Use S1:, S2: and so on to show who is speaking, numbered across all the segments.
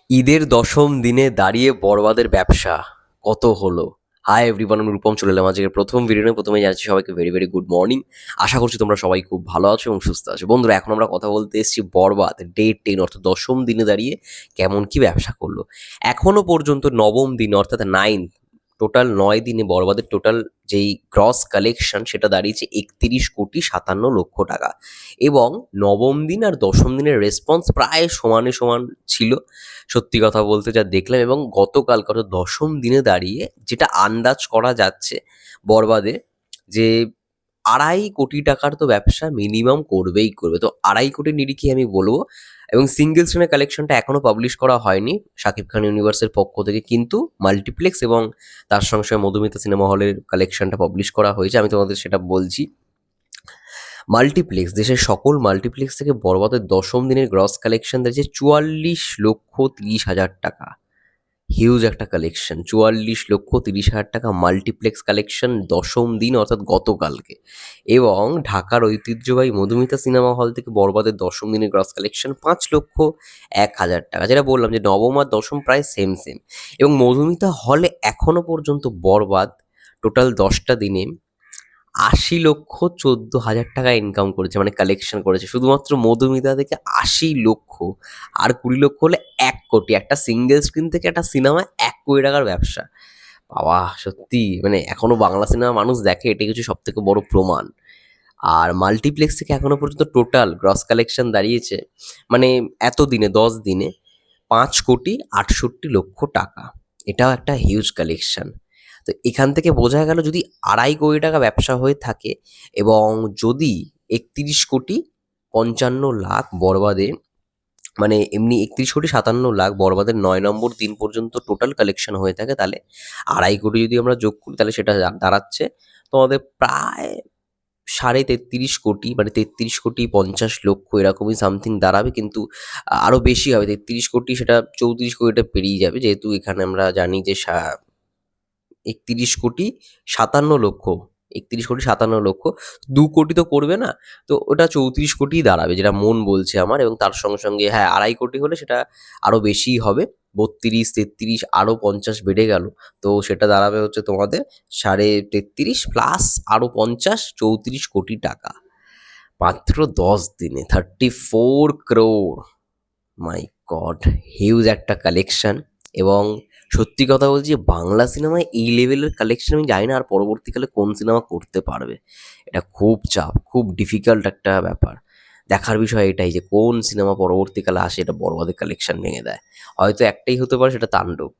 S1: ঈদের দশম দিনে দাঁড়িয়ে বড়বাদের ব্যবসা কত হলো? হাই এভরিওয়ান, আমি রূপম চলে এলাম আজকের প্রথম ভিডিও নিয়ে। প্রথমে জানাচ্ছি সবাইকে ভেরি ভেরি গুড মর্নিং। আশা করছি তোমরা সবাই খুব ভালো আছো এবং সুস্থ আছো। বন্ধুরা, এখন আমরা কথা বলতে এসেছি বড়বাদ ডে 10, অর্থাৎ দশম দিনে দাঁড়িয়ে কেমন কি ব্যবসা করলো। এখনো পর্যন্ত নবম দিনে অর্থাৎ 9, টোটাল 9 দিনে বড়বাদের টোটাল যেই গ্রস কালেকশন সেটা দাঁড়িয়েছে 31,57,00,000 টাকা। এবং নবম দিন আর দশম দিনের রেসপন্স প্রায় সমানে সমান ছিল, সত্যি কথা বলতে যা দেখলাম। এবং গতকাল অর্থাৎ দশম দিনে দাঁড়িয়ে যেটা আন্দাজ করা যাচ্ছে বড়বাদে, যে 2.5 কোটি টাকার তো ব্যবসা মিনিমাম করবেই করবে। তো 2.5 কোটির নিরিখে আমি বলবো। এবং সিঙ্গেল স্ক্রিনের কালেকশনটা এখনো পাবলিশ করা হয়নি শাকিব খান ইউনিভার্সের পক্ষ থেকে, কিন্তু মাল্টিপ্লেক্স এবং তার সঙ্গে সঙ্গে মধুমিতা সিনেমা হলের কালেকশনটা পাবলিশ করা হয়েছে। আমি তোমাদের সেটা বলছি। মাল্টিপ্লেক্স, দেশের সকল মাল্টিপ্লেক্স থেকে বড়বাদের দশম দিনের গ্রস কালেকশন দিয়েছে 44,30,000 টাকা। হিউজ একটা কালেকশন, 44,30,000 টাকা মাল্টিপ্লেক্স কালেকশন দশম দিন অর্থাৎ গতকালকে। এবং ঢাকার ঐতিহ্যবাহী মধুমিতা সিনেমা হল থেকে বড়বাদের দশম দিনের গ্রস কালেকশন 5,01,000 টাকা। যেটা বললাম যে নবম আর দশম প্রায় সেম সেম। এবং মধুমিতা হলে এখনো পর্যন্ত বড়বাদ টোটাল 10টা দিনে 80,14,000 টাকা ইনকাম করেছে, মানে কালেকশন করেছে শুধুমাত্র মধুমিতা থেকে। 80 লক্ষ, আর 20 লক্ষ হলে 1 কোটি। একটা সিঙ্গেল স্ক্রিন থেকে একটা সিনেমা 1 কোটি টাকার ব্যবসা। বাবা, সত্যি মানে এখনো বাংলা সিনেমা মানুষ দেখে, এটাই হচ্ছে সব থেকে বড় প্রমাণ। আর মাল্টিপ্লেক্স থেকে এখনো পর্যন্ত টোটাল গ্রস কালেকশন দাঁড়িয়েছে, মানে এত দিনে 10 দিনে 5,68,00,000 টাকা। এটাও একটা হিউজ কালেকশন। তো এখান থেকে বোঝা গেল, যদি 2.5 কোটি টাকা ব্যবসা হয়ে থাকে এবং যদি 31,55,00,000 বড়বাদে, মানে এমনি 31,57,00,000 বড়বাদের 9 নম্বর দিন পর্যন্ত টোটাল কালেকশন হয়ে থাকে, তাহলে 2.5 কোটি যদি আমরা যোগ করি তাহলে সেটা দাঁড়াচ্ছে তোমাদের প্রায় 33.5 কোটি, মানে 33,50,00,000 এরকমই সামথিং দাঁড়াবে। কিন্তু আরও বেশি হবে, 33 কোটি সেটা 34 কোটিটা পেরিয়ে যাবে, যেহেতু এখানে আমরা জানি যে 31,57,00,000, 31,57,00,000, 2 কোটি তো করবে না। তো ওটা 34 কোটিই দাঁড়াবে, যেটা মন বলছে আমার। এবং তার সঙ্গে সঙ্গে হ্যাঁ, 2.5 কোটি হলে সেটা আরও বেশিই হবে, 32, 33, আরও 50 বেড়ে গেল। তো সেটা দাঁড়াবে হচ্ছে তোমাদের 33.5 প্লাস আরও 50, 34 কোটি টাকা মাত্র 10 দিনে, 34 crore। মাই গড, হিউজ একটা কালেকশন। এবং সত্যি কথা বলছি, বাংলা সিনেমায় এই লেভেলের কালেকশন আমি জানি না আর পরবর্তীকালে কোন সিনেমা করতে পারবে। এটা খুব চাপ, খুব ডিফিকাল্ট একটা ব্যাপার। দেখার বিষয় এটাই যে কোন সিনেমা পরবর্তীকালে আসে এটা বড়বাদের কালেকশন ভেঙে দেয়। হয়তো একটাই হতে পারে, সেটা তাণ্ডব।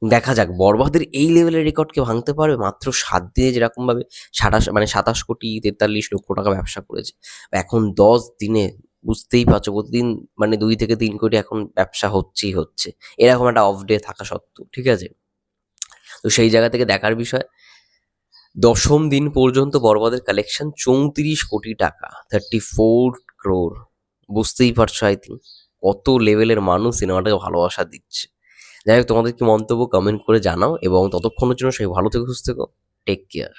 S1: দেখা যাক বড়বাদের এই লেভেলের রেকর্ডকে ভাঙতে পারবে। মাত্র 7 দিনে যেরকমভাবে 27 কোটি 43 লক্ষ টাকা ব্যবসা করেছে, এখন 10 দিনে বুঝতেই পারছো প্রতিদিন মানে 2 থেকে 3 কোটি এখন ব্যবসা হচ্ছেই হচ্ছে, এরকম একটা অফ ডে থাকা সত্ত্বেও। ঠিক আছে, তো সেই জায়গা থেকে দেখার বিষয়। দশম দিন পর্যন্ত বড়বাদের কালেকশন 34 কোটি টাকা, 34 crore। বুঝতেই পারছো আই থিঙ্ক কত লেভেলের মানুষ সিনেমাটাকে ভালোবাসা দিচ্ছে। যাই হোক, তোমাদের কি মন্তব্য কমেন্ট করে জানাও, এবং ততক্ষণের জন্য সবাই ভালো থেকো, সুস্থ থেকো, টেক কেয়ার।